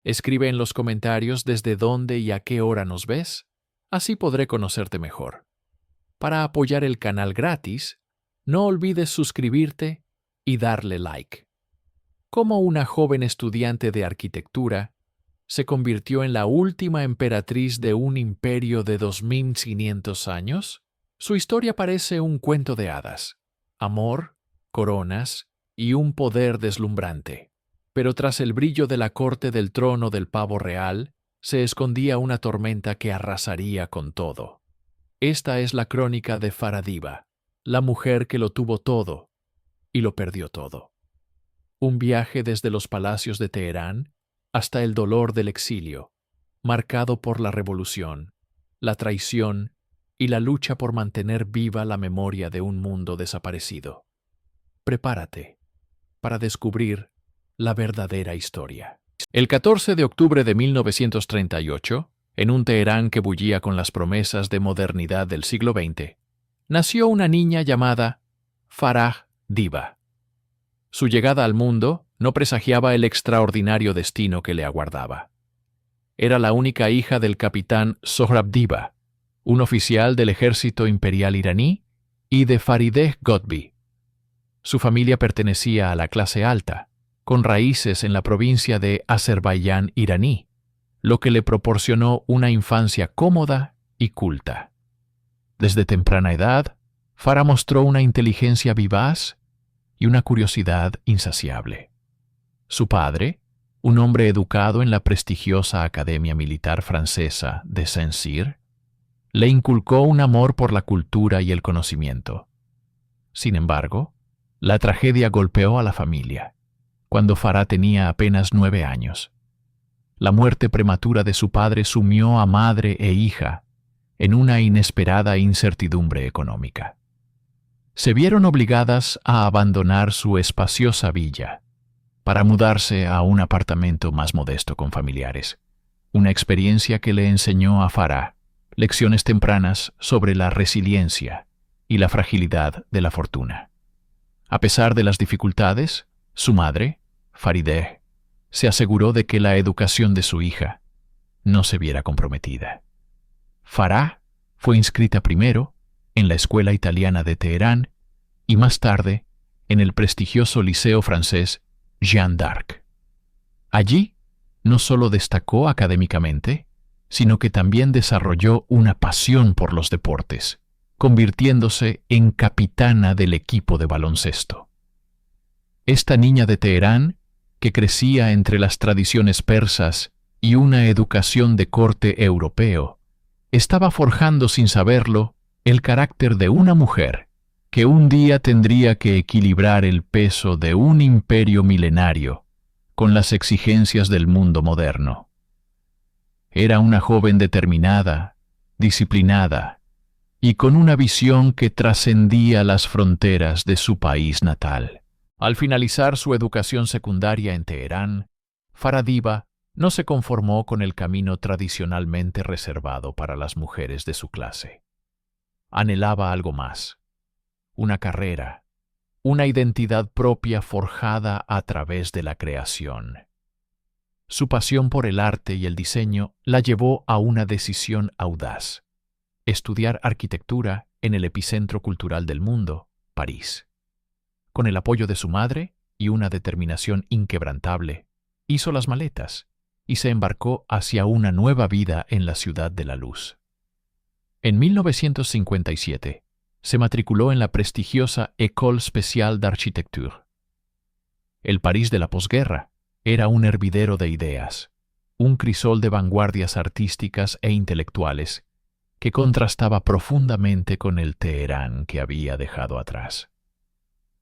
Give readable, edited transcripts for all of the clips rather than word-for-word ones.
Escribe en los comentarios desde dónde y a qué hora nos ves. Así podré conocerte mejor. Para apoyar el canal gratis, no olvides suscribirte y darle like. Como una joven estudiante de arquitectura, se convirtió en la última emperatriz de un imperio de 2500 años, su historia parece un cuento de hadas. Amor, coronas y un poder deslumbrante. Pero tras el brillo de la corte del trono del pavo real, se escondía una tormenta que arrasaría con todo. Esta es la crónica de Farah Diba, la mujer que lo tuvo todo y lo perdió todo. Un viaje desde los palacios de Teherán hasta el dolor del exilio, marcado por la revolución, la traición y la lucha por mantener viva la memoria de un mundo desaparecido. Prepárate para descubrir la verdadera historia. El 14 de octubre de 1938, en un Teherán que bullía con las promesas de modernidad del siglo XX, nació una niña llamada Farah Diba. Su llegada al mundo no presagiaba el extraordinario destino que le aguardaba. Era la única hija del capitán Sohrab Diba, un oficial del ejército imperial iraní, y de Farideh Ghotbi. Su familia pertenecía a la clase alta, con raíces en la provincia de Azerbaiyán iraní, lo que le proporcionó una infancia cómoda y culta. Desde temprana edad, Farah mostró una inteligencia vivaz y una curiosidad insaciable. Su padre, un hombre educado en la prestigiosa Academia Militar Francesa de Saint-Cyr, le inculcó un amor por la cultura y el conocimiento. Sin embargo, la tragedia golpeó a la familia, cuando Farah tenía apenas 9 años. La muerte prematura de su padre sumió a madre e hija en una inesperada incertidumbre económica. Se vieron obligadas a abandonar su espaciosa villa para mudarse a un apartamento más modesto con familiares, una experiencia que le enseñó a Farah lecciones tempranas sobre la resiliencia y la fragilidad de la fortuna. A pesar de las dificultades, su madre, Farideh, se aseguró de que la educación de su hija no se viera comprometida. Farah fue inscrita primero en la Escuela Italiana de Teherán y más tarde en el prestigioso Liceo francés Jeanne d'Arc. Allí no solo destacó académicamente, sino que también desarrolló una pasión por los deportes, convirtiéndose en capitana del equipo de baloncesto. Esta niña de Teherán, que crecía entre las tradiciones persas y una educación de corte europeo, estaba forjando sin saberlo el carácter de una mujer que un día tendría que equilibrar el peso de un imperio milenario con las exigencias del mundo moderno. Era una joven determinada, disciplinada y con una visión que trascendía las fronteras de su país natal. Al finalizar su educación secundaria en Teherán, Farah Diba no se conformó con el camino tradicionalmente reservado para las mujeres de su clase. Anhelaba algo más, una carrera, una identidad propia forjada a través de la creación. Su pasión por el arte y el diseño la llevó a una decisión audaz: estudiar arquitectura en el epicentro cultural del mundo, París. Con el apoyo de su madre y una determinación inquebrantable, hizo las maletas y se embarcó hacia una nueva vida en la Ciudad de la Luz. En 1957, se matriculó en la prestigiosa École Spéciale d'Architecture. El París de la posguerra era un hervidero de ideas, un crisol de vanguardias artísticas e intelectuales que contrastaba profundamente con el Teherán que había dejado atrás.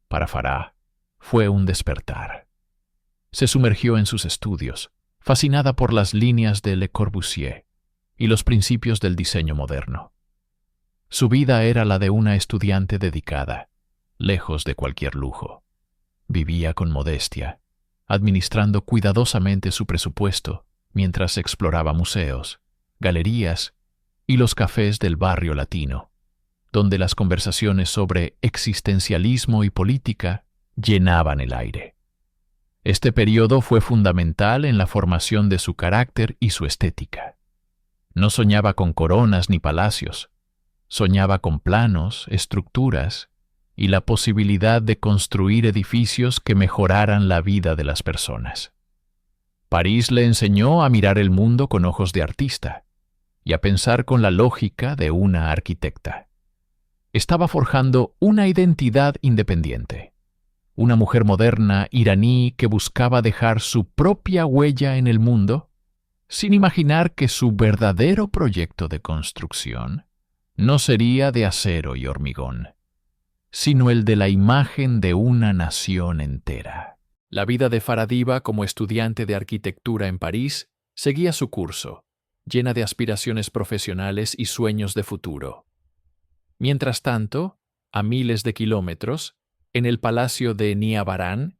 Para Farah fue un despertar. Se sumergió en sus estudios, fascinada por las líneas de Le Corbusier y los principios del diseño moderno. Su vida era la de una estudiante dedicada, lejos de cualquier lujo. Vivía con modestia, administrando cuidadosamente su presupuesto mientras exploraba museos, galerías y los cafés del barrio latino, donde las conversaciones sobre existencialismo y política llenaban el aire. Este periodo fue fundamental en la formación de su carácter y su estética. No soñaba con coronas ni palacios, soñaba con planos, estructuras y la posibilidad de construir edificios que mejoraran la vida de las personas. París le enseñó a mirar el mundo con ojos de artista y a pensar con la lógica de una arquitecta. Estaba forjando una identidad independiente, una mujer moderna iraní que buscaba dejar su propia huella en el mundo, sin imaginar que su verdadero proyecto de construcción no sería de acero y hormigón, sino el de la imagen de una nación entera. La vida de Farah Diba como estudiante de arquitectura en París seguía su curso, llena de aspiraciones profesionales y sueños de futuro. Mientras tanto, a miles de kilómetros, en el palacio de Niabaran,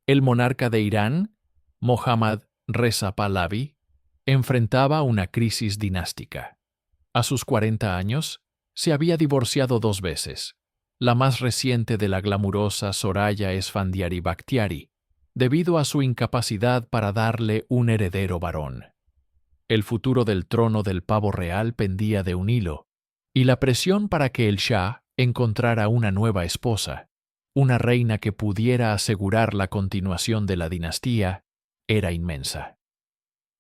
el monarca de Irán, Mohammad Reza Pahlavi, enfrentaba una crisis dinástica. A sus 40 años, se había divorciado 2 veces, la más reciente de la glamurosa Soraya Esfandiari Bakhtiari, debido a su incapacidad para darle un heredero varón. El futuro del trono del pavo real pendía de un hilo, y la presión para que el Shah encontrara una nueva esposa, una reina que pudiera asegurar la continuación de la dinastía, era inmensa.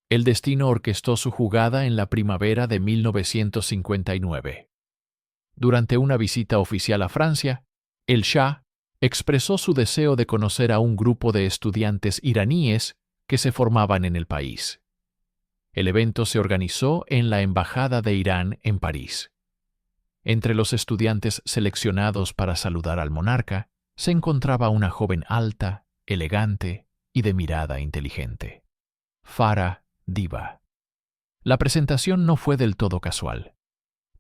El destino orquestó su jugada en la primavera de 1959. Durante una visita oficial a Francia, el Shah expresó su deseo de conocer a un grupo de estudiantes iraníes que se formaban en el país. El evento se organizó en la Embajada de Irán en París. Entre los estudiantes seleccionados para saludar al monarca se encontraba una joven alta, elegante y de mirada inteligente. Farah Diba. La presentación no fue del todo casual.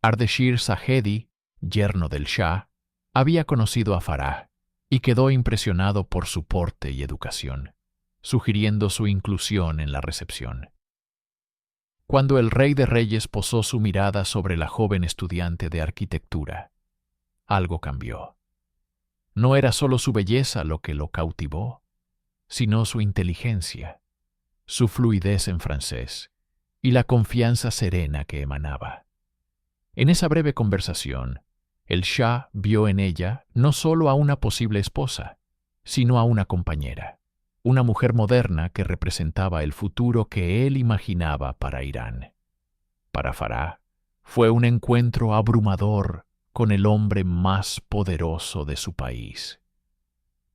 Ardeshir Sahedi, yerno del Shah, había conocido a Farah y quedó impresionado por su porte y educación, sugiriendo su inclusión en la recepción. Cuando el rey de reyes posó su mirada sobre la joven estudiante de arquitectura, algo cambió. No era solo su belleza lo que lo cautivó, sino su inteligencia, su fluidez en francés y la confianza serena que emanaba. En esa breve conversación, el Shah vio en ella no solo a una posible esposa, sino a una compañera, una mujer moderna que representaba el futuro que él imaginaba para Irán. Para Farah, fue un encuentro abrumador con el hombre más poderoso de su país.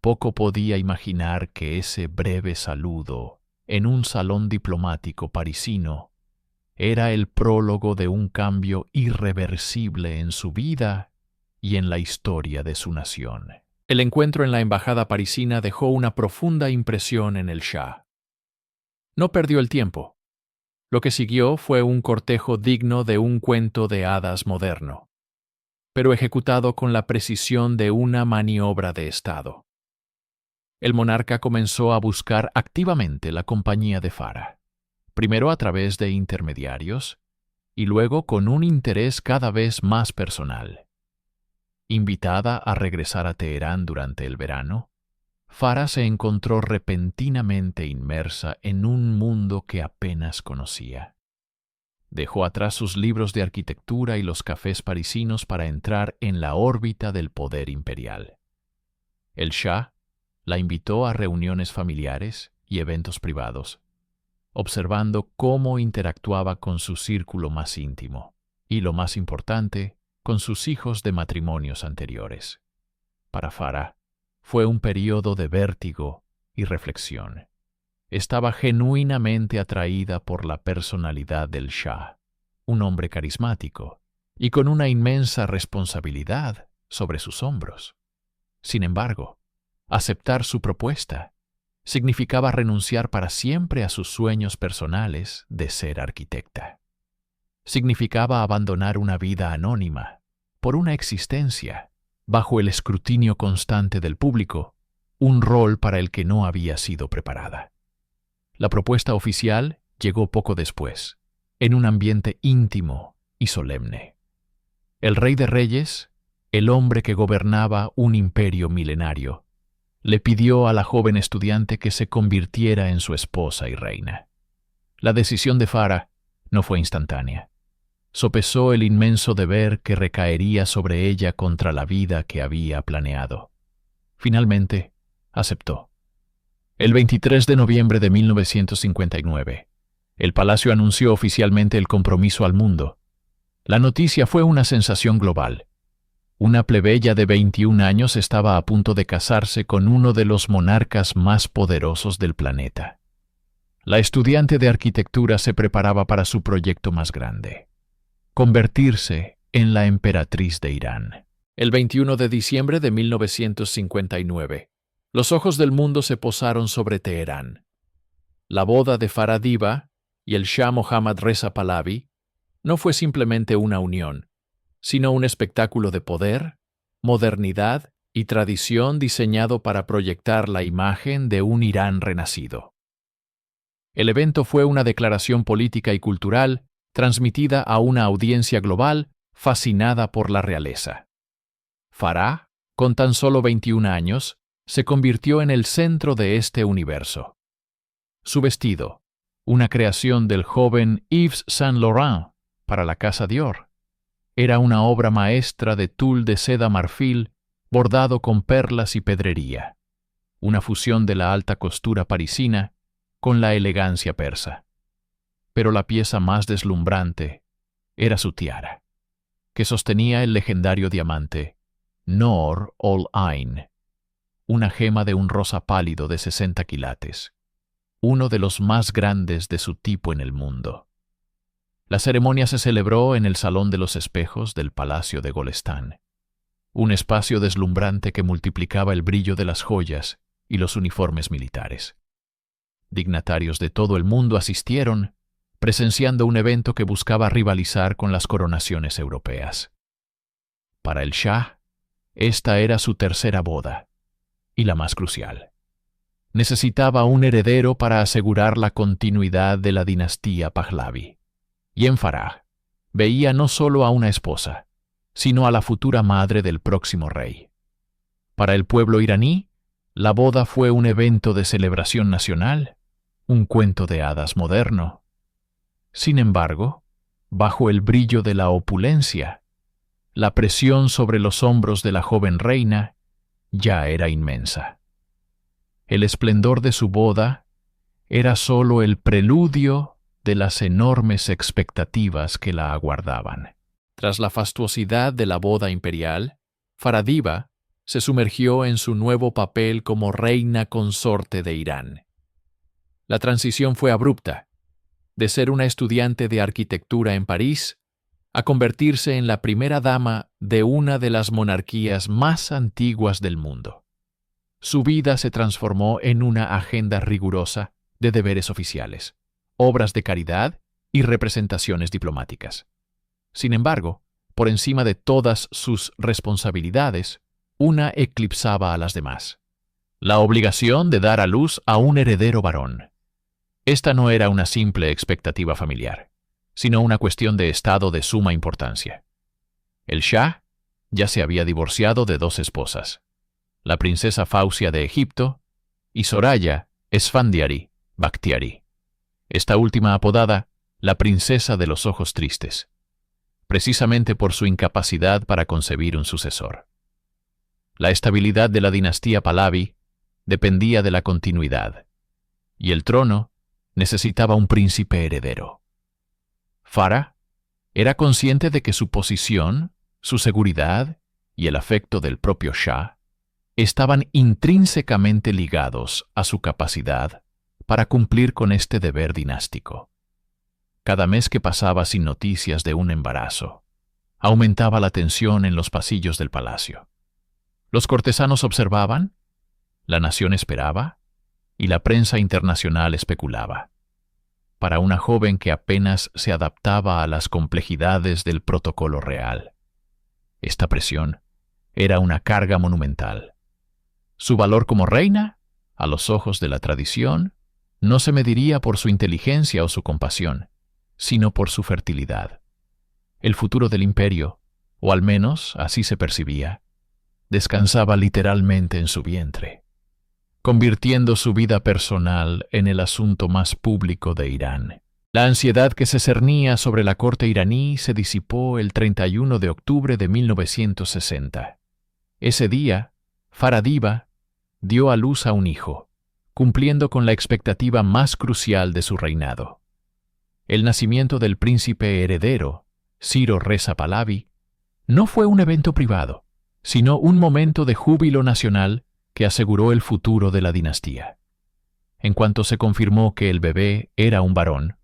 Poco podía imaginar que ese breve saludo en un salón diplomático parisino era el prólogo de un cambio irreversible en su vida y en la historia de su nación. El encuentro en la embajada parisina dejó una profunda impresión en el Shah. No perdió el tiempo. Lo que siguió fue un cortejo digno de un cuento de hadas moderno, pero ejecutado con la precisión de una maniobra de Estado. El monarca comenzó a buscar activamente la compañía de Farah, primero a través de intermediarios y luego con un interés cada vez más personal. Invitada a regresar a Teherán durante el verano, Farah se encontró repentinamente inmersa en un mundo que apenas conocía. Dejó atrás sus libros de arquitectura y los cafés parisinos para entrar en la órbita del poder imperial. El Shah la invitó a reuniones familiares y eventos privados, observando cómo interactuaba con su círculo más íntimo y, lo más importante, con sus hijos de matrimonios anteriores. Para Farah, fue un período de vértigo y reflexión. Estaba genuinamente atraída por la personalidad del Shah, un hombre carismático y con una inmensa responsabilidad sobre sus hombros. Sin embargo, aceptar su propuesta significaba renunciar para siempre a sus sueños personales de ser arquitecta. Significaba abandonar una vida anónima por una existencia bajo el escrutinio constante del público, un rol para el que no había sido preparada. La propuesta oficial llegó poco después, en un ambiente íntimo y solemne. El rey de reyes, el hombre que gobernaba un imperio milenario, le pidió a la joven estudiante que se convirtiera en su esposa y reina. La decisión de Farah no fue instantánea. Sopesó el inmenso deber que recaería sobre ella contra la vida que había planeado. Finalmente, aceptó. El 23 de noviembre de 1959, el palacio anunció oficialmente el compromiso al mundo. La noticia fue una sensación global. Una plebeya de 21 años estaba a punto de casarse con uno de los monarcas más poderosos del planeta. La estudiante de arquitectura se preparaba para su proyecto más grande: convertirse en la emperatriz de Irán. El 21 de diciembre de 1959, los ojos del mundo se posaron sobre Teherán. La boda de Farah Diba y el Shah Mohammad Reza Pahlavi no fue simplemente una unión, sino un espectáculo de poder, modernidad y tradición diseñado para proyectar la imagen de un Irán renacido. El evento fue una declaración política y cultural transmitida a una audiencia global fascinada por la realeza. Farah, con tan solo 21 años, se convirtió en el centro de este universo. Su vestido, una creación del joven Yves Saint Laurent para la casa Dior, era una obra maestra de tul de seda marfil bordado con perlas y pedrería, una fusión de la alta costura parisina con la elegancia persa. Pero la pieza más deslumbrante era su tiara, que sostenía el legendario diamante Noor ol-Ain, una gema de un rosa pálido de 60 quilates, uno de los más grandes de su tipo en el mundo. La ceremonia se celebró en el Salón de los Espejos del Palacio de Golestán, un espacio deslumbrante que multiplicaba el brillo de las joyas y los uniformes militares. Dignatarios de todo el mundo asistieron, presenciando un evento que buscaba rivalizar con las coronaciones europeas. Para el Shah, esta era su tercera boda, y la más crucial. Necesitaba un heredero para asegurar la continuidad de la dinastía Pahlavi. Y en Farah veía no solo a una esposa, sino a la futura madre del próximo rey. Para el pueblo iraní, la boda fue un evento de celebración nacional, un cuento de hadas moderno. Sin embargo, bajo el brillo de la opulencia, la presión sobre los hombros de la joven reina ya era inmensa. El esplendor de su boda era solo el preludio de las enormes expectativas que la aguardaban. Tras la fastuosidad de la boda imperial, Farah Diba se sumergió en su nuevo papel como reina consorte de Irán. La transición fue abrupta, de ser una estudiante de arquitectura en París a convertirse en la primera dama de una de las monarquías más antiguas del mundo. Su vida se transformó en una agenda rigurosa de deberes oficiales, obras de caridad y representaciones diplomáticas. Sin embargo, por encima de todas sus responsabilidades, una eclipsaba a las demás: la obligación de dar a luz a un heredero varón. Esta no era una simple expectativa familiar, sino una cuestión de estado de suma importancia. El Shah ya se había divorciado de 2 esposas, la princesa Fausia de Egipto y Soraya Esfandiari Bakhtiari, esta última apodada la princesa de los ojos tristes, precisamente por su incapacidad para concebir un sucesor. La estabilidad de la dinastía Pahlavi dependía de la continuidad, y el trono necesitaba un príncipe heredero. Farah era consciente de que su posición, su seguridad y el afecto del propio Shah estaban intrínsecamente ligados a su capacidad para cumplir con este deber dinástico. Cada mes que pasaba sin noticias de un embarazo, aumentaba la tensión en los pasillos del palacio. Los cortesanos observaban, la nación esperaba, y la prensa internacional especulaba. Para una joven que apenas se adaptaba a las complejidades del protocolo real, esta presión era una carga monumental. Su valor como reina, a los ojos de la tradición, no se mediría por su inteligencia o su compasión, sino por su fertilidad. El futuro del imperio, o al menos así se percibía, descansaba literalmente en su vientre. convirtiendo su vida personal en el asunto más público de Irán. La ansiedad que se cernía sobre la corte iraní se disipó el 31 de octubre de 1960. Ese día, Farah Diba dio a luz a un hijo, cumpliendo con la expectativa más crucial de su reinado. El nacimiento del príncipe heredero, Ciro Reza Pahlavi, no fue un evento privado, sino un momento de júbilo nacional que aseguró el futuro de la dinastía. En cuanto se confirmó que el bebé era un varón,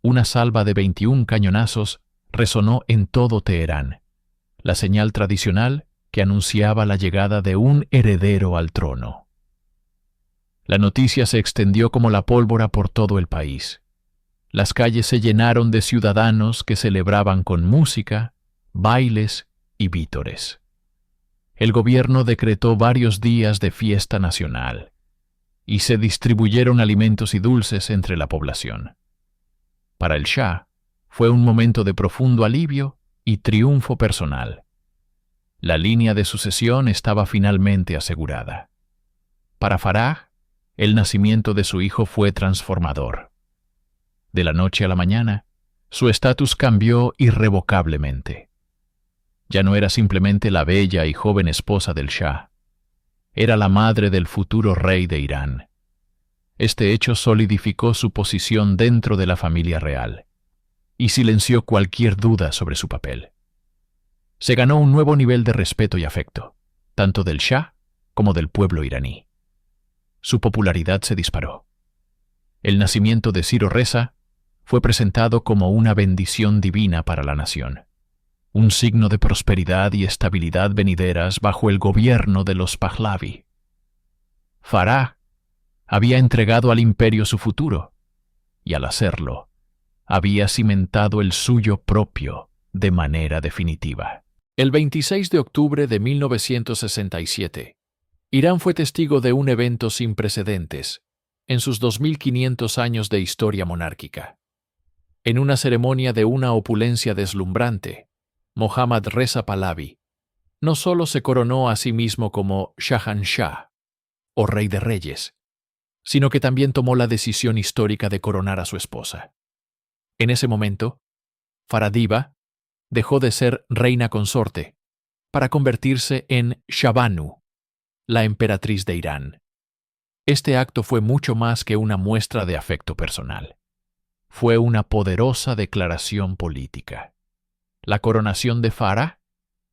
una salva de 21 cañonazos resonó en todo Teherán, la señal tradicional que anunciaba la llegada de un heredero al trono. La noticia se extendió como la pólvora por todo el país. Las calles se llenaron de ciudadanos que celebraban con música, bailes y vítores. El gobierno decretó varios días de fiesta nacional y se distribuyeron alimentos y dulces entre la población. Para el Shah, fue un momento de profundo alivio y triunfo personal. La línea de sucesión estaba finalmente asegurada. Para Farah, el nacimiento de su hijo fue transformador. De la noche a la mañana, su estatus cambió irrevocablemente. Ya no era simplemente la bella y joven esposa del Shah. Era la madre del futuro rey de Irán. Este hecho solidificó su posición dentro de la familia real y silenció cualquier duda sobre su papel. Se ganó un nuevo nivel de respeto y afecto, tanto del Shah como del pueblo iraní. Su popularidad se disparó. El nacimiento de Ciro Reza fue presentado como una bendición divina para la nación, un signo de prosperidad y estabilidad venideras bajo el gobierno de los Pahlavi. Farah había entregado al imperio su futuro, y al hacerlo, había cimentado el suyo propio de manera definitiva. El 26 de octubre de 1967, Irán fue testigo de un evento sin precedentes en sus 2500 años de historia monárquica. En una ceremonia de una opulencia deslumbrante, Mohammad Reza Pahlavi no solo se coronó a sí mismo como Shahanshah, o Rey de Reyes, sino que también tomó la decisión histórica de coronar a su esposa. En ese momento, Farah Diba dejó de ser reina consorte para convertirse en Shahabanu, la emperatriz de Irán. Este acto fue mucho más que una muestra de afecto personal. Fue una poderosa declaración política. La coronación de Farah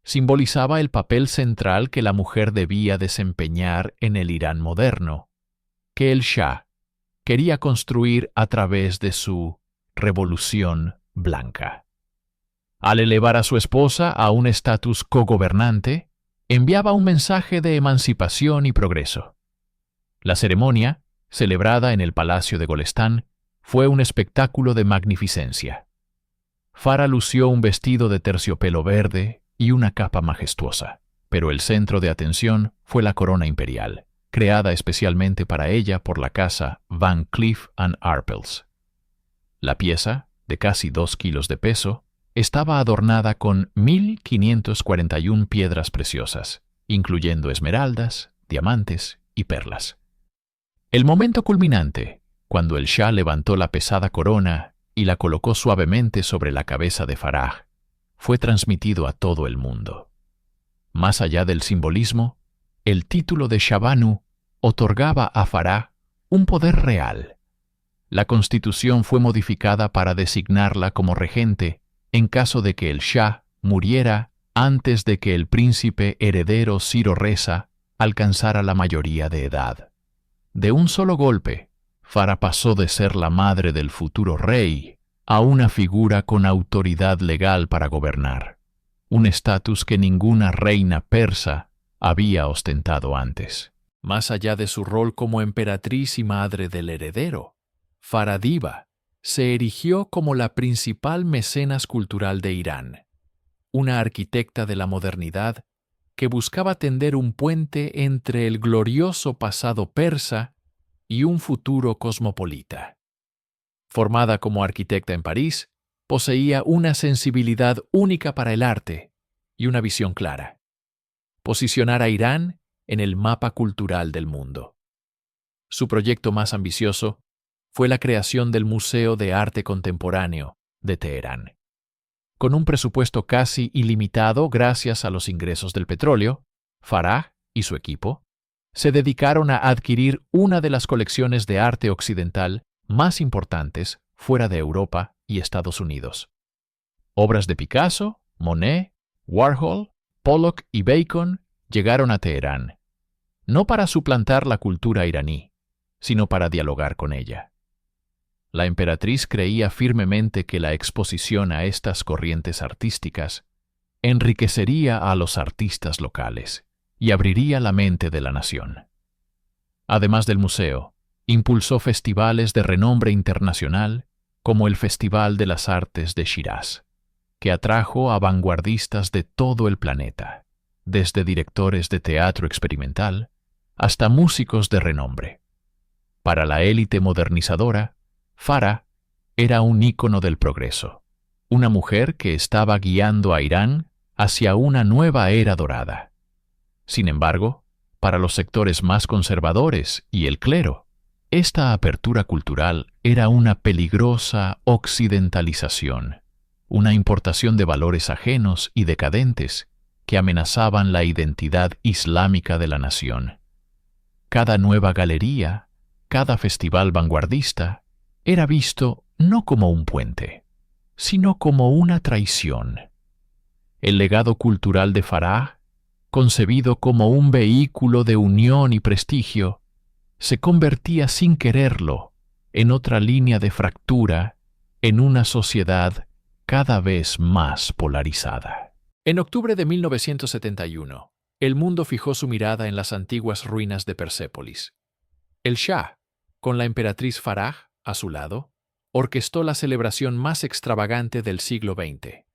simbolizaba el papel central que la mujer debía desempeñar en el Irán moderno, que el Shah quería construir a través de su revolución blanca. Al elevar a su esposa a un estatus cogobernante, enviaba un mensaje de emancipación y progreso. La ceremonia, celebrada en el Palacio de Golestán, fue un espectáculo de magnificencia. Farah lució un vestido de terciopelo verde y una capa majestuosa, pero el centro de atención fue la corona imperial, creada especialmente para ella por la casa Van Cleef & Arpels. La pieza, de casi 2 kilos de peso, estaba adornada con 1.541 piedras preciosas, incluyendo esmeraldas, diamantes y perlas. El momento culminante, cuando el Shah levantó la pesada corona y la colocó suavemente sobre la cabeza de Farah, fue transmitido a todo el mundo. Más allá del simbolismo, el título de Shahabanu otorgaba a Farah un poder real. La constitución fue modificada para designarla como regente en caso de que el Shah muriera antes de que el príncipe heredero Ciro Reza alcanzara la mayoría de edad. De un solo golpe, Farah pasó de ser la madre del futuro rey a una figura con autoridad legal para gobernar, un estatus que ninguna reina persa había ostentado antes. Más allá de su rol como emperatriz y madre del heredero, Farah Diba se erigió como la principal mecenas cultural de Irán, una arquitecta de la modernidad que buscaba tender un puente entre el glorioso pasado persa y un futuro cosmopolita. Formada como arquitecta en París, poseía una sensibilidad única para el arte y una visión clara: posicionar a Irán en el mapa cultural del mundo. Su proyecto más ambicioso fue la creación del Museo de Arte Contemporáneo de Teherán. Con un presupuesto casi ilimitado gracias a los ingresos del petróleo, Faraj y su equipo se dedicaron a adquirir una de las colecciones de arte occidental más importantes fuera de Europa y Estados Unidos. Obras de Picasso, Monet, Warhol, Pollock y Bacon llegaron a Teherán, no para suplantar la cultura iraní, sino para dialogar con ella. La emperatriz creía firmemente que la exposición a estas corrientes artísticas enriquecería a los artistas locales y abriría la mente de la nación. Además del museo, impulsó festivales de renombre internacional como el Festival de las Artes de Shiraz, que atrajo a vanguardistas de todo el planeta, desde directores de teatro experimental hasta músicos de renombre. Para la élite modernizadora, Farah era un ícono del progreso, una mujer que estaba guiando a Irán hacia una nueva era dorada. Sin embargo, para los sectores más conservadores y el clero, esta apertura cultural era una peligrosa occidentalización, una importación de valores ajenos y decadentes que amenazaban la identidad islámica de la nación. Cada nueva galería, cada festival vanguardista, era visto no como un puente, sino como una traición. El legado cultural de Faraj, concebido como un vehículo de unión y prestigio, se convertía sin quererlo en otra línea de fractura en una sociedad cada vez más polarizada. En octubre de 1971, el mundo fijó su mirada en las antiguas ruinas de Persépolis. El Shah, con la emperatriz Faraj a su lado, orquestó la celebración más extravagante del siglo XX,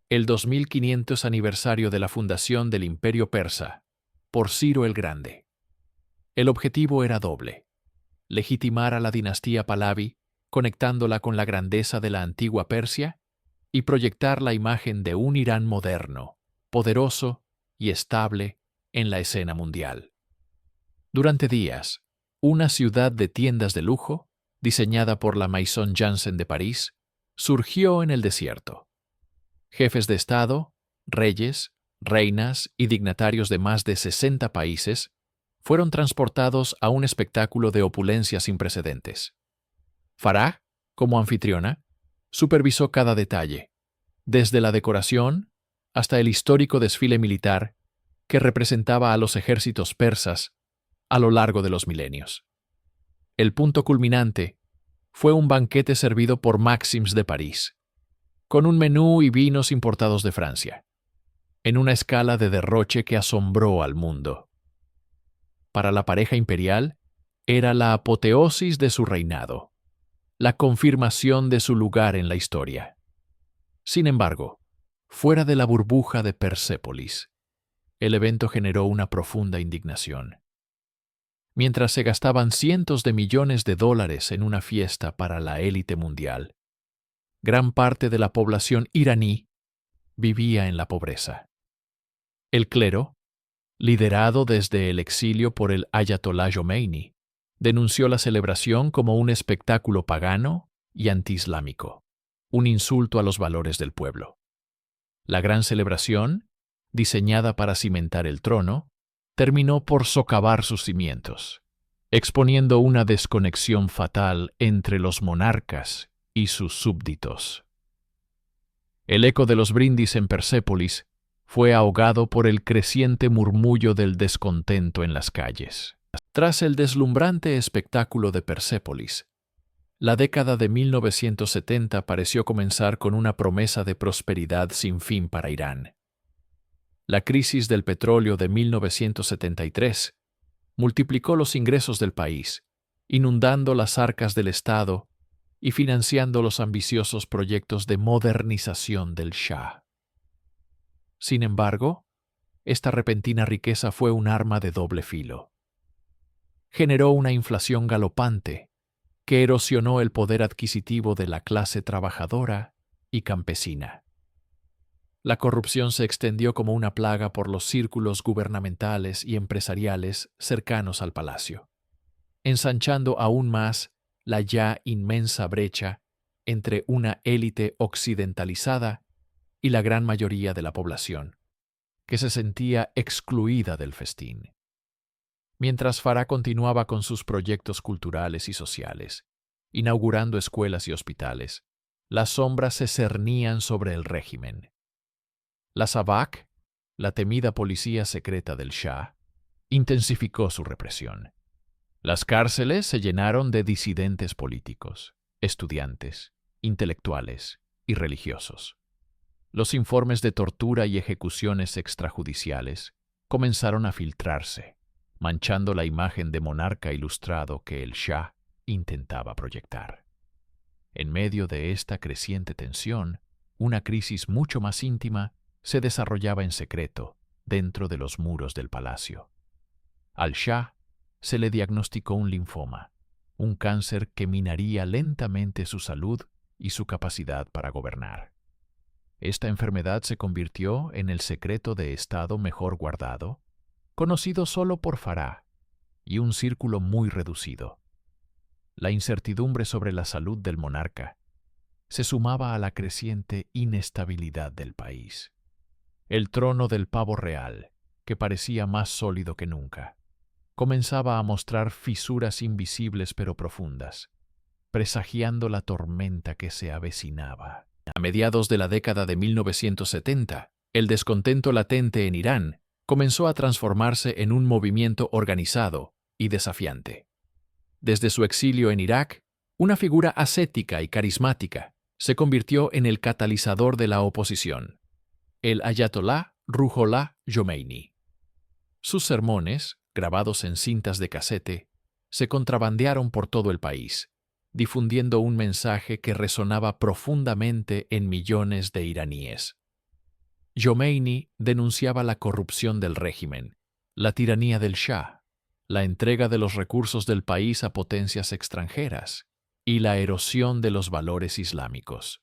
el 2500 aniversario de la fundación del Imperio Persa, por Ciro el Grande. El objetivo era doble: legitimar a la dinastía Pahlavi, conectándola con la grandeza de la antigua Persia, y proyectar la imagen de un Irán moderno, poderoso y estable en la escena mundial. Durante días, una ciudad de tiendas de lujo, diseñada por la Maison Janssen de París, surgió en el desierto. Jefes de Estado, reyes, reinas y dignatarios de más de 60 países fueron transportados a un espectáculo de opulencia sin precedentes. Faraj, como anfitriona, supervisó cada detalle, desde la decoración hasta el histórico desfile militar que representaba a los ejércitos persas a lo largo de los milenios. El punto culminante fue un banquete servido por Maxims de París, con un menú y vinos importados de Francia, en una escala de derroche que asombró al mundo. Para la pareja imperial, era la apoteosis de su reinado, la confirmación de su lugar en la historia. Sin embargo, fuera de la burbuja de Persépolis, el evento generó una profunda indignación. Mientras se gastaban cientos de millones de dólares en una fiesta para la élite mundial, gran parte de la población iraní vivía en la pobreza. El clero, liderado desde el exilio por el Ayatolá Jomeini, denunció la celebración como un espectáculo pagano y antiislámico, un insulto a los valores del pueblo. La gran celebración, diseñada para cimentar el trono, terminó por socavar sus cimientos, exponiendo una desconexión fatal entre los monarcas y sus súbditos. El eco de los brindis en Persépolis fue ahogado por el creciente murmullo del descontento en las calles. Tras el deslumbrante espectáculo de Persépolis, la década de 1970 pareció comenzar con una promesa de prosperidad sin fin para Irán. La crisis del petróleo de 1973 multiplicó los ingresos del país, inundando las arcas del Estado y financiando los ambiciosos proyectos de modernización del Shah. Sin embargo, esta repentina riqueza fue un arma de doble filo. Generó una inflación galopante que erosionó el poder adquisitivo de la clase trabajadora y campesina. La corrupción se extendió como una plaga por los círculos gubernamentales y empresariales cercanos al palacio. ensanchando aún más la ya inmensa brecha entre una élite occidentalizada y la gran mayoría de la población, que se sentía excluida del festín. Mientras Farah continuaba con sus proyectos culturales y sociales, inaugurando escuelas y hospitales, las sombras se cernían sobre el régimen. La SAVAK, la temida policía secreta del Shah, intensificó su represión. Las cárceles se llenaron de disidentes políticos, estudiantes, intelectuales y religiosos. Los informes de tortura y ejecuciones extrajudiciales comenzaron a filtrarse, manchando la imagen de monarca ilustrado que el Shah intentaba proyectar. En medio de esta creciente tensión, una crisis mucho más íntima se desarrollaba en secreto dentro de los muros del palacio. Al Shah se le diagnosticó un linfoma, un cáncer que minaría lentamente su salud y su capacidad para gobernar. Esta enfermedad se convirtió en el secreto de Estado mejor guardado, conocido solo por Farah y un círculo muy reducido. La incertidumbre sobre la salud del monarca se sumaba a la creciente inestabilidad del país. El trono del pavo real, que parecía más sólido que nunca, comenzaba a mostrar fisuras invisibles pero profundas, presagiando la tormenta que se avecinaba. A mediados de la década de 1970, el descontento latente en Irán comenzó a transformarse en un movimiento organizado y desafiante. Desde su exilio en Irak, una figura ascética y carismática se convirtió en el catalizador de la oposición, el Ayatolá Ruhollah Jomeini. Sus sermones, grabados en cintas de casete, se contrabandearon por todo el país, difundiendo un mensaje que resonaba profundamente en millones de iraníes. Jomeini denunciaba la corrupción del régimen, la tiranía del Shah, la entrega de los recursos del país a potencias extranjeras y la erosión de los valores islámicos.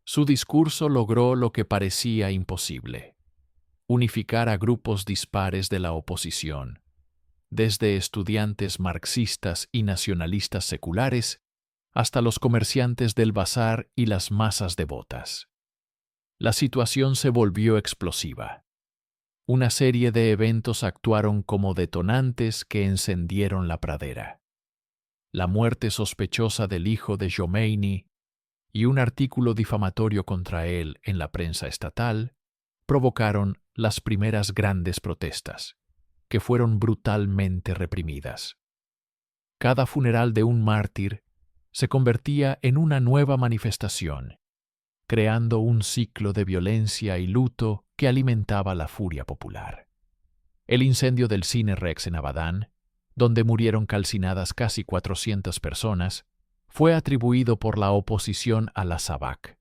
Su discurso logró lo que parecía imposible: unificar a grupos dispares de la oposición, desde estudiantes marxistas y nacionalistas seculares hasta los comerciantes del bazar y las masas devotas. La situación se volvió explosiva. Una serie de eventos actuaron como detonantes que encendieron la pradera. La muerte sospechosa del hijo de Jomeini y un artículo difamatorio contra él en la prensa estatal provocaron las primeras grandes protestas, que fueron brutalmente reprimidas. Cada funeral de un mártir se convertía en una nueva manifestación, creando un ciclo de violencia y luto que alimentaba la furia popular. El incendio del Cine Rex en Abadán, donde murieron calcinadas casi 400 personas, fue atribuido por la oposición a la SAVAK,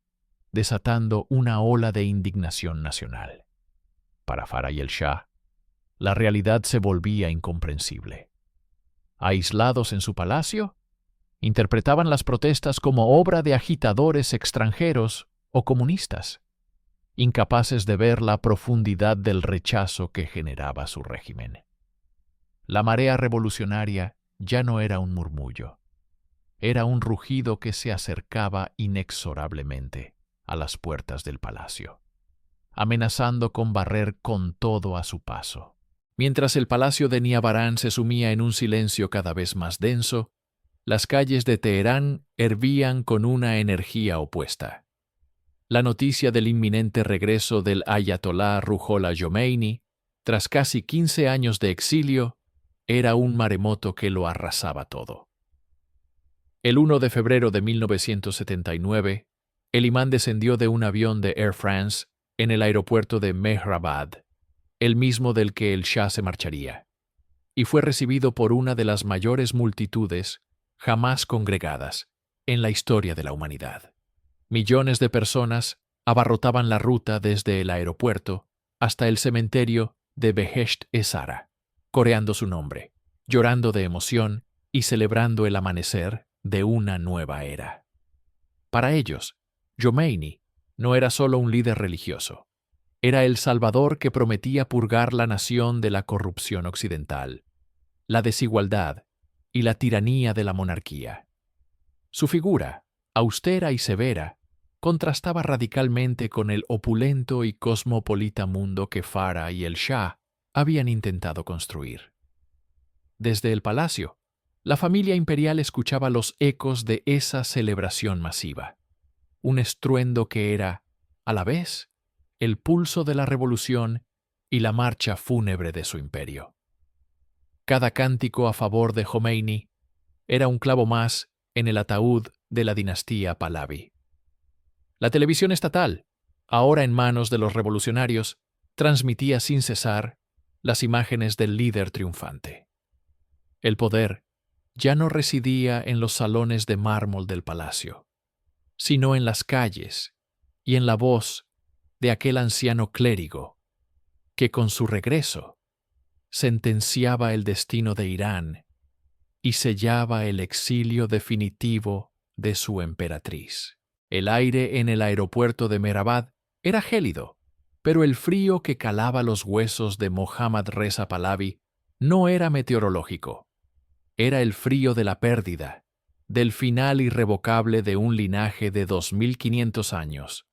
desatando una ola de indignación nacional. Para Farah y el Shah, la realidad se volvía incomprensible. Aislados en su palacio, interpretaban las protestas como obra de agitadores extranjeros o comunistas, incapaces de ver la profundidad del rechazo que generaba su régimen. La marea revolucionaria ya no era un murmullo, era un rugido que se acercaba inexorablemente a las puertas del palacio, amenazando con barrer con todo a su paso. Mientras el palacio de Niavarán se sumía en un silencio cada vez más denso, las calles de Teherán hervían con una energía opuesta. La noticia del inminente regreso del Ayatolá Ruhollah Jomeini, tras casi 15 años de exilio, era un maremoto que lo arrasaba todo. El 1 de febrero de 1979, el imán descendió de un avión de Air France en el aeropuerto de Mehrabad, el mismo del que el Shah se marcharía, y fue recibido por una de las mayores multitudes jamás congregadas en la historia de la humanidad. Millones de personas abarrotaban la ruta desde el aeropuerto hasta el cementerio de Behesht-e Zahra, coreando su nombre, llorando de emoción y celebrando el amanecer de una nueva era. Para ellos, Jomeini no era solo un líder religioso, era el Salvador que prometía purgar la nación de la corrupción occidental, la desigualdad y la tiranía de la monarquía. Su figura, austera y severa, contrastaba radicalmente con el opulento y cosmopolita mundo que Farah y el Shah habían intentado construir. Desde el palacio, la familia imperial escuchaba los ecos de esa celebración masiva, un estruendo que era, a la vez, el pulso de la revolución y la marcha fúnebre de su imperio. Cada cántico a favor de Jomeini era un clavo más en el ataúd de la dinastía Pahlaví. La televisión estatal, ahora en manos de los revolucionarios, transmitía sin cesar las imágenes del líder triunfante. El poder ya no residía en los salones de mármol del palacio, sino en las calles y en la voz de aquel anciano clérigo que con su regreso sentenciaba el destino de Irán y sellaba el exilio definitivo de su emperatriz. El aire en el aeropuerto de Mehrabad era gélido, pero el frío que calaba los huesos de Mohammad Reza Pahlaví no era meteorológico. Era el frío de la pérdida, del final irrevocable de un linaje de 2500 años.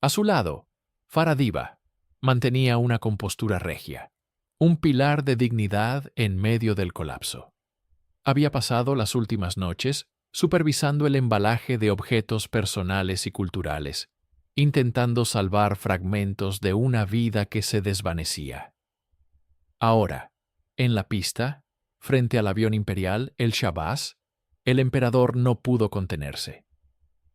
A su lado, Farah Diba mantenía una compostura regia, un pilar de dignidad en medio del colapso. Había pasado las últimas noches supervisando el embalaje de objetos personales y culturales, intentando salvar fragmentos de una vida que se desvanecía. Ahora, en la pista, frente al avión imperial, el Shahbaz, el emperador no pudo contenerse.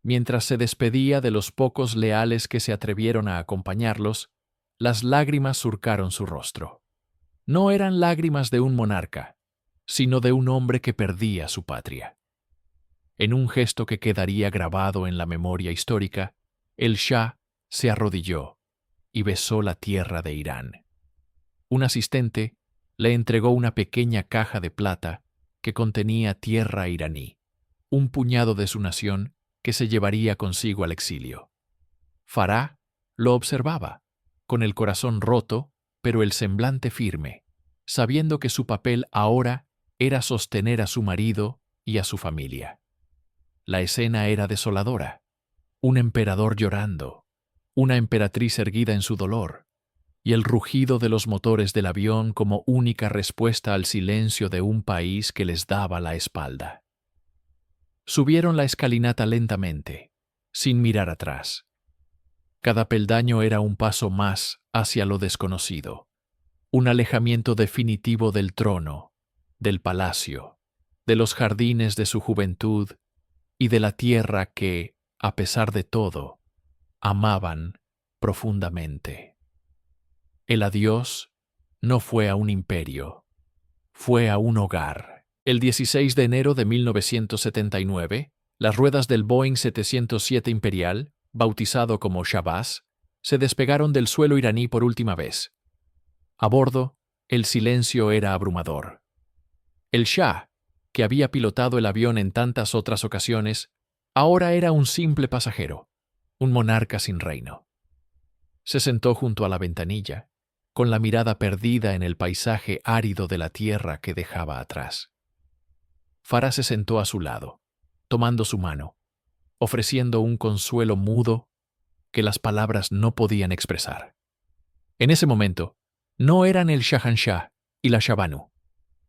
Mientras se despedía de los pocos leales que se atrevieron a acompañarlos, las lágrimas surcaron su rostro. No eran lágrimas de un monarca, sino de un hombre que perdía su patria. En un gesto que quedaría grabado en la memoria histórica, el Shah se arrodilló y besó la tierra de Irán. Un asistente le entregó una pequeña caja de plata que contenía tierra iraní, un puñado de su nación que se llevaría consigo al exilio. Farah lo observaba, con el corazón roto, pero el semblante firme, sabiendo que su papel ahora era sostener a su marido y a su familia. La escena era desoladora. Un emperador llorando, una emperatriz erguida en su dolor, y el rugido de los motores del avión como única respuesta al silencio de un país que les daba la espalda. Subieron la escalinata lentamente, sin mirar atrás. Cada peldaño era un paso más hacia lo desconocido, un alejamiento definitivo del trono, del palacio, de los jardines de su juventud y de la tierra que, a pesar de todo, amaban profundamente. El adiós no fue a un imperio, fue a un hogar. El 16 de enero de 1979, las ruedas del Boeing 707 Imperial, bautizado como Shahbaz, se despegaron del suelo iraní por última vez. A bordo, el silencio era abrumador. El Shah, que había pilotado el avión en tantas otras ocasiones, ahora era un simple pasajero, un monarca sin reino. Se sentó junto a la ventanilla, con la mirada perdida en el paisaje árido de la tierra que dejaba atrás. Farah se sentó a su lado, tomando su mano, ofreciendo un consuelo mudo que las palabras no podían expresar. En ese momento, no eran el Shahanshah y la Shahbanu,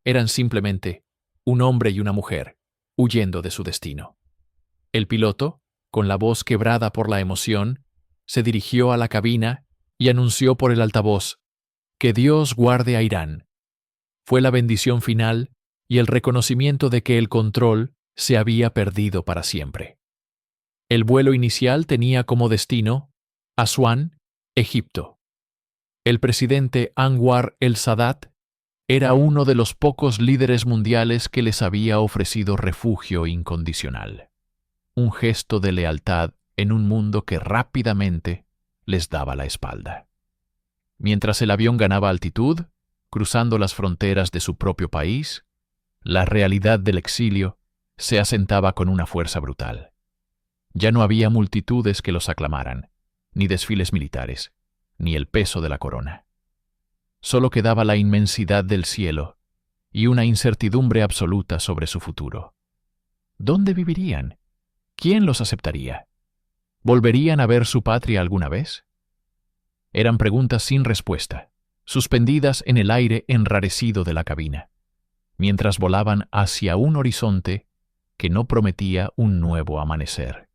eran simplemente un hombre y una mujer, huyendo de su destino. El piloto, con la voz quebrada por la emoción, se dirigió a la cabina y anunció por el altavoz: «Que Dios guarde a Irán». Fue la bendición final y el reconocimiento de que el control se había perdido para siempre. El vuelo inicial tenía como destino Asuán, Egipto. El presidente Anwar el-Sadat era uno de los pocos líderes mundiales que les había ofrecido refugio incondicional. Un gesto de lealtad en un mundo que rápidamente les daba la espalda. Mientras el avión ganaba altitud, cruzando las fronteras de su propio país, la realidad del exilio se asentaba con una fuerza brutal. Ya no había multitudes que los aclamaran, ni desfiles militares, ni el peso de la corona. Solo quedaba la inmensidad del cielo y una incertidumbre absoluta sobre su futuro. ¿Dónde vivirían? ¿Quién los aceptaría? ¿Volverían a ver su patria alguna vez? Eran preguntas sin respuesta, suspendidas en el aire enrarecido de la cabina, mientras volaban hacia un horizonte que no prometía un nuevo amanecer,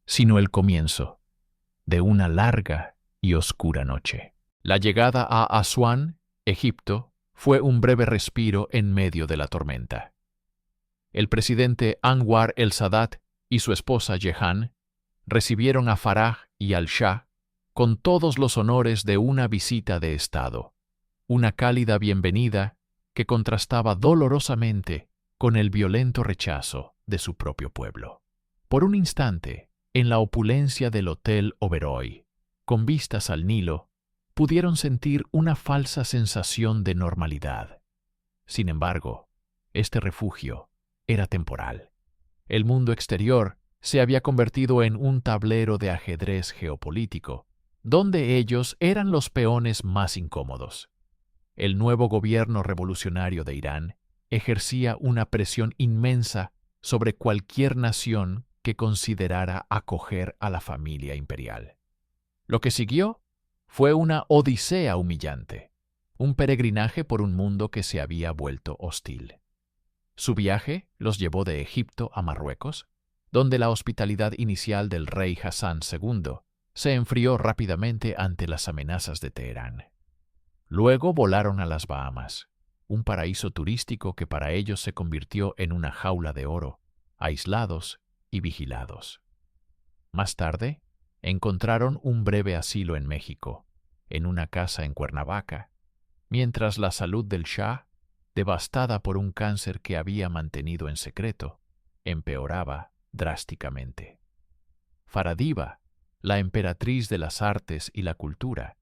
sino el comienzo de una larga y oscura noche. La llegada a Asuán, Egipto, fue un breve respiro en medio de la tormenta. El presidente Anwar el-Sadat y su esposa Jehan recibieron a Faraj y al Shah con todos los honores de una visita de Estado, una cálida bienvenida que contrastaba dolorosamente con el violento rechazo de su propio pueblo. Por un instante, en la opulencia del Hotel Oberoi, con vistas al Nilo, pudieron sentir una falsa sensación de normalidad. Sin embargo, este refugio era temporal. El mundo exterior se había convertido en un tablero de ajedrez geopolítico, donde ellos eran los peones más incómodos. El nuevo gobierno revolucionario de Irán ejercía una presión inmensa sobre cualquier nación que considerara acoger a la familia imperial. Lo que siguió fue una odisea humillante, un peregrinaje por un mundo que se había vuelto hostil. Su viaje los llevó de Egipto a Marruecos, donde la hospitalidad inicial del rey Hassan II se enfrió rápidamente ante las amenazas de Teherán. Luego volaron a las Bahamas, un paraíso turístico que para ellos se convirtió en una jaula de oro, aislados y vigilados. Más tarde, encontraron un breve asilo en México, en una casa en Cuernavaca, mientras la salud del Shah, devastada por un cáncer que había mantenido en secreto, empeoraba drásticamente. Faradiva, la emperatriz de las artes y la cultura,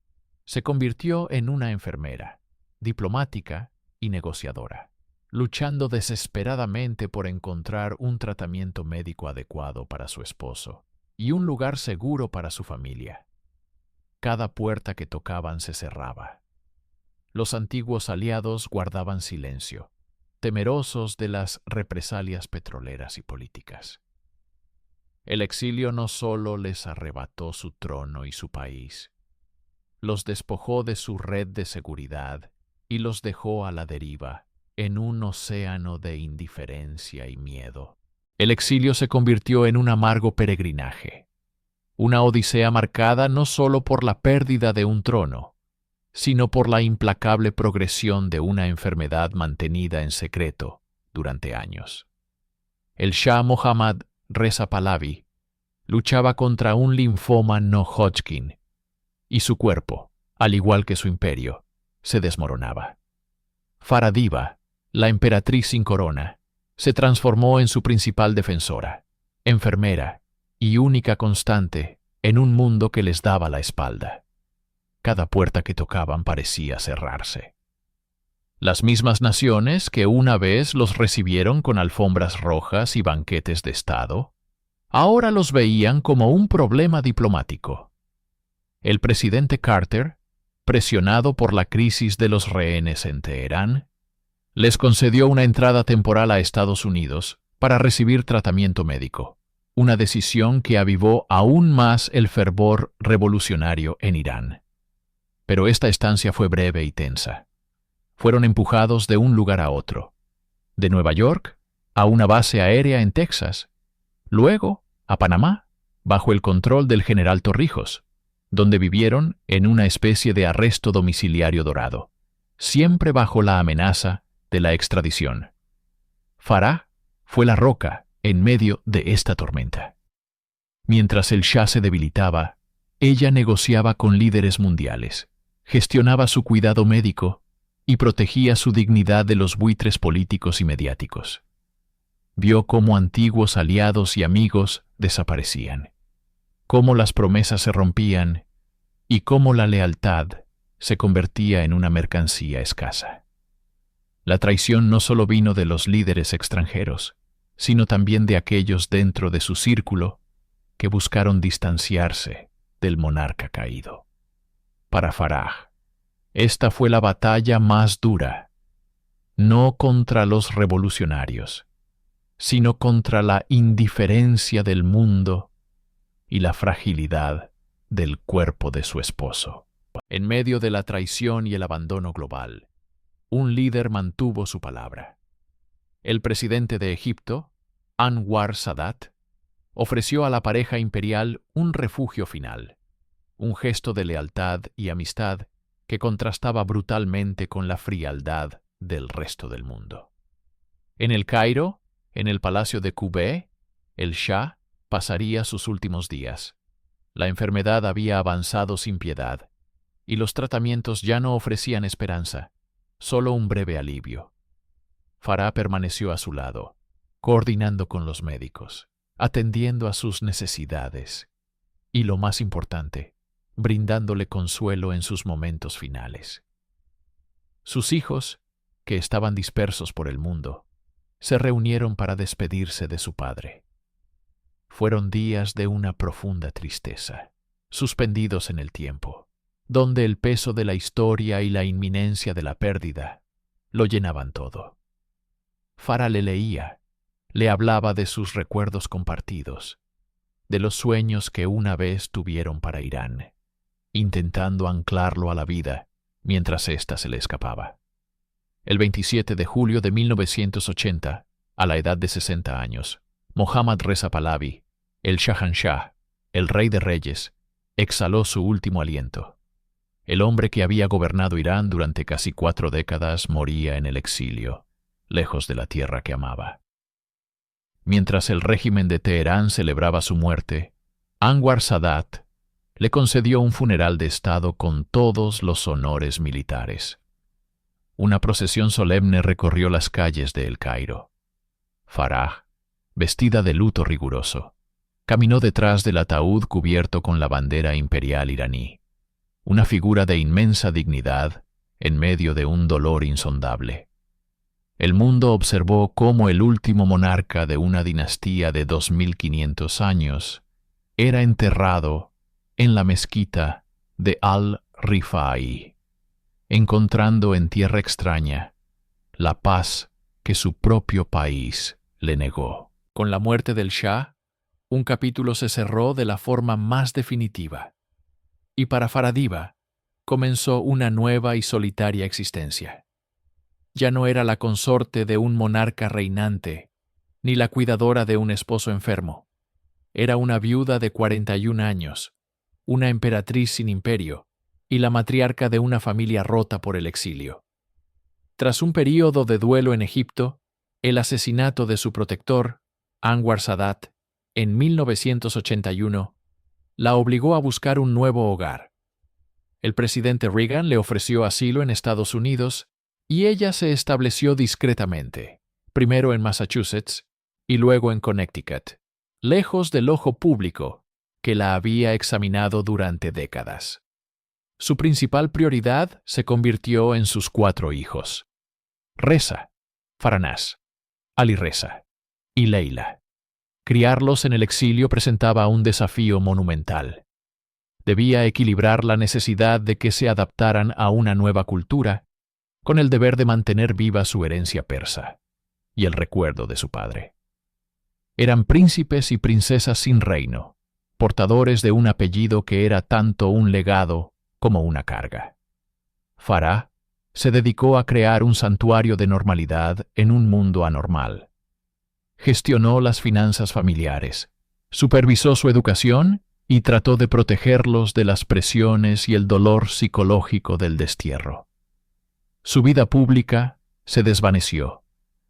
se convirtió en una enfermera, diplomática y negociadora, luchando desesperadamente por encontrar un tratamiento médico adecuado para su esposo y un lugar seguro para su familia. Cada puerta que tocaban se cerraba. Los antiguos aliados guardaban silencio, temerosos de las represalias petroleras y políticas. El exilio no solo les arrebató su trono y su país, los despojó de su red de seguridad y los dejó a la deriva en un océano de indiferencia y miedo. El exilio se convirtió en un amargo peregrinaje, una odisea marcada no solo por la pérdida de un trono, sino por la implacable progresión de una enfermedad mantenida en secreto durante años. El Shah Mohammad Reza Pahlavi luchaba contra un linfoma no Hodgkin, y su cuerpo, al igual que su imperio, se desmoronaba. Faradiva, la emperatriz sin corona, se transformó en su principal defensora, enfermera y única constante en un mundo que les daba la espalda. Cada puerta que tocaban parecía cerrarse. Las mismas naciones que una vez los recibieron con alfombras rojas y banquetes de Estado, ahora los veían como un problema diplomático. El presidente Carter, presionado por la crisis de los rehenes en Teherán, les concedió una entrada temporal a Estados Unidos para recibir tratamiento médico, una decisión que avivó aún más el fervor revolucionario en Irán. Pero esta estancia fue breve y tensa. Fueron empujados de un lugar a otro, de Nueva York a una base aérea en Texas, luego a Panamá, bajo el control del general Torrijos, donde vivieron en una especie de arresto domiciliario dorado, siempre bajo la amenaza de la extradición. Farah fue la roca en medio de esta tormenta. Mientras el Shah se debilitaba, ella negociaba con líderes mundiales, gestionaba su cuidado médico y protegía su dignidad de los buitres políticos y mediáticos. Vio cómo antiguos aliados y amigos desaparecían, cómo las promesas se rompían y cómo la lealtad se convertía en una mercancía escasa. La traición no solo vino de los líderes extranjeros, sino también de aquellos dentro de su círculo que buscaron distanciarse del monarca caído. Para Faraj, esta fue la batalla más dura, no contra los revolucionarios, sino contra la indiferencia del mundo y la fragilidad del cuerpo de su esposo. En medio de la traición y el abandono global, un líder mantuvo su palabra. El presidente de Egipto, Anwar Sadat, ofreció a la pareja imperial un refugio final, un gesto de lealtad y amistad que contrastaba brutalmente con la frialdad del resto del mundo. En el Cairo, en el palacio de Qubeh, el Shah pasaría sus últimos días. La enfermedad había avanzado sin piedad, y los tratamientos ya no ofrecían esperanza, solo un breve alivio. Farah permaneció a su lado, coordinando con los médicos, atendiendo a sus necesidades y, lo más importante, brindándole consuelo en sus momentos finales. Sus hijos, que estaban dispersos por el mundo, se reunieron para despedirse de su padre. Fueron días de una profunda tristeza, suspendidos en el tiempo, donde el peso de la historia y la inminencia de la pérdida lo llenaban todo. Farah le leía, le hablaba de sus recuerdos compartidos, de los sueños que una vez tuvieron para Irán, intentando anclarlo a la vida mientras ésta se le escapaba. El 27 de julio de 1980, a la edad de 60 años, Mohammad Reza Pahlavi, el Shahanshah, el rey de reyes, exhaló su último aliento. El hombre que había gobernado Irán durante casi 4 décadas moría en el exilio, lejos de la tierra que amaba. Mientras el régimen de Teherán celebraba su muerte, Anwar Sadat le concedió un funeral de Estado con todos los honores militares. Una procesión solemne recorrió las calles de El Cairo. Farah, vestida de luto riguroso, caminó detrás del ataúd cubierto con la bandera imperial iraní, una figura de inmensa dignidad en medio de un dolor insondable. El mundo observó cómo el último monarca de una dinastía de 2500 años era enterrado en la mezquita de Al-Rifai, encontrando en tierra extraña la paz que su propio país le negó. Con la muerte del Shah, un capítulo se cerró de la forma más definitiva, y para Farah Diba comenzó una nueva y solitaria existencia. Ya no era la consorte de un monarca reinante, ni la cuidadora de un esposo enfermo. Era una viuda de 41 años, una emperatriz sin imperio, y la matriarca de una familia rota por el exilio. Tras un período de duelo en Egipto, el asesinato de su protector, Anwar Sadat, en 1981, la obligó a buscar un nuevo hogar. El presidente Reagan le ofreció asilo en Estados Unidos y ella se estableció discretamente, primero en Massachusetts y luego en Connecticut, lejos del ojo público que la había examinado durante décadas. Su principal prioridad se convirtió en sus 4 hijos: Reza, Farnaz, Ali Reza y Leila. Criarlos en el exilio presentaba un desafío monumental. Debía equilibrar la necesidad de que se adaptaran a una nueva cultura con el deber de mantener viva su herencia persa y el recuerdo de su padre. Eran príncipes y princesas sin reino, portadores de un apellido que era tanto un legado como una carga. Farah se dedicó a crear un santuario de normalidad en un mundo anormal. Gestionó las finanzas familiares, supervisó su educación y trató de protegerlos de las presiones y el dolor psicológico del destierro. Su vida pública se desvaneció,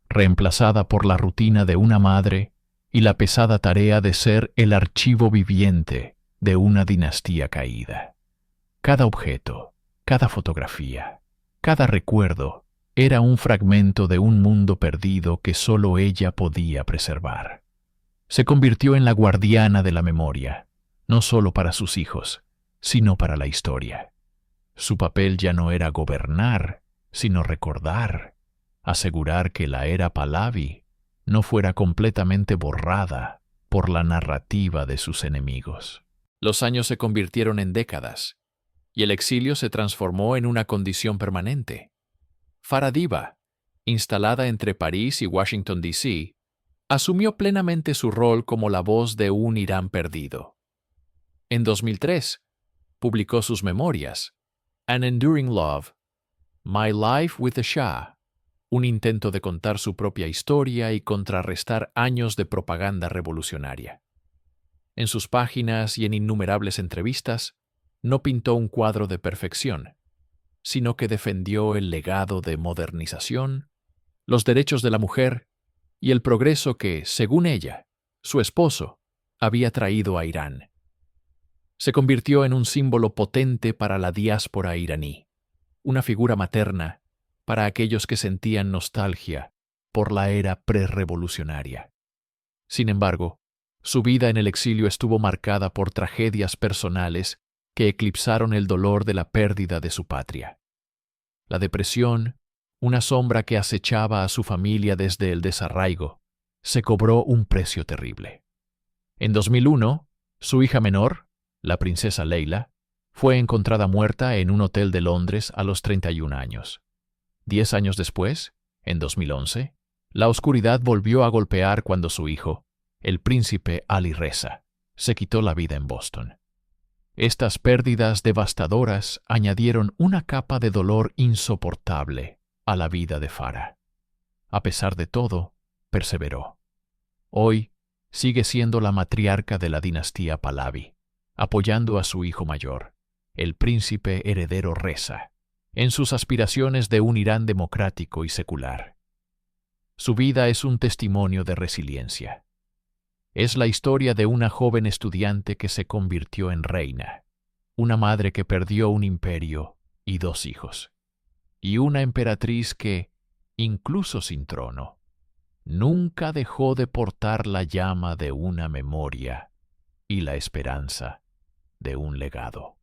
reemplazada por la rutina de una madre y la pesada tarea de ser el archivo viviente de una dinastía caída. Cada objeto, cada fotografía, cada recuerdo era un fragmento de un mundo perdido que solo ella podía preservar. Se convirtió en la guardiana de la memoria, no solo para sus hijos, sino para la historia. Su papel ya no era gobernar, sino recordar, asegurar que la era Pahlavi no fuera completamente borrada por la narrativa de sus enemigos. Los años se convirtieron en décadas, y el exilio se transformó en una condición permanente. Farah Diba instalada entre París y Washington, D.C., asumió plenamente su rol como la voz de un Irán perdido. En 2003, publicó sus memorias, An Enduring Love, My Life with the Shah, un intento de contar su propia historia y contrarrestar años de propaganda revolucionaria. En sus páginas y en innumerables entrevistas, no pintó un cuadro de perfección, sino que defendió el legado de modernización, los derechos de la mujer y el progreso que, según ella, su esposo, había traído a Irán. Se convirtió en un símbolo potente para la diáspora iraní, una figura materna para aquellos que sentían nostalgia por la era prerrevolucionaria. Sin embargo, su vida en el exilio estuvo marcada por tragedias personales que eclipsaron el dolor de la pérdida de su patria. La depresión, una sombra que acechaba a su familia desde el desarraigo, se cobró un precio terrible. En 2001, su hija menor, la princesa Leila, fue encontrada muerta en un hotel de Londres a los 31 años. 10 años después, en 2011, la oscuridad volvió a golpear cuando su hijo, el príncipe Ali Reza, se quitó la vida en Boston. Estas pérdidas devastadoras añadieron una capa de dolor insoportable a la vida de Farah. A pesar de todo, perseveró. Hoy sigue siendo la matriarca de la dinastía Pahlavi, apoyando a su hijo mayor, el príncipe heredero Reza, en sus aspiraciones de un Irán democrático y secular. Su vida es un testimonio de resiliencia. Es la historia de una joven estudiante que se convirtió en reina, una madre que perdió un imperio y 2 hijos, y una emperatriz que, incluso sin trono, nunca dejó de portar la llama de una memoria y la esperanza de un legado.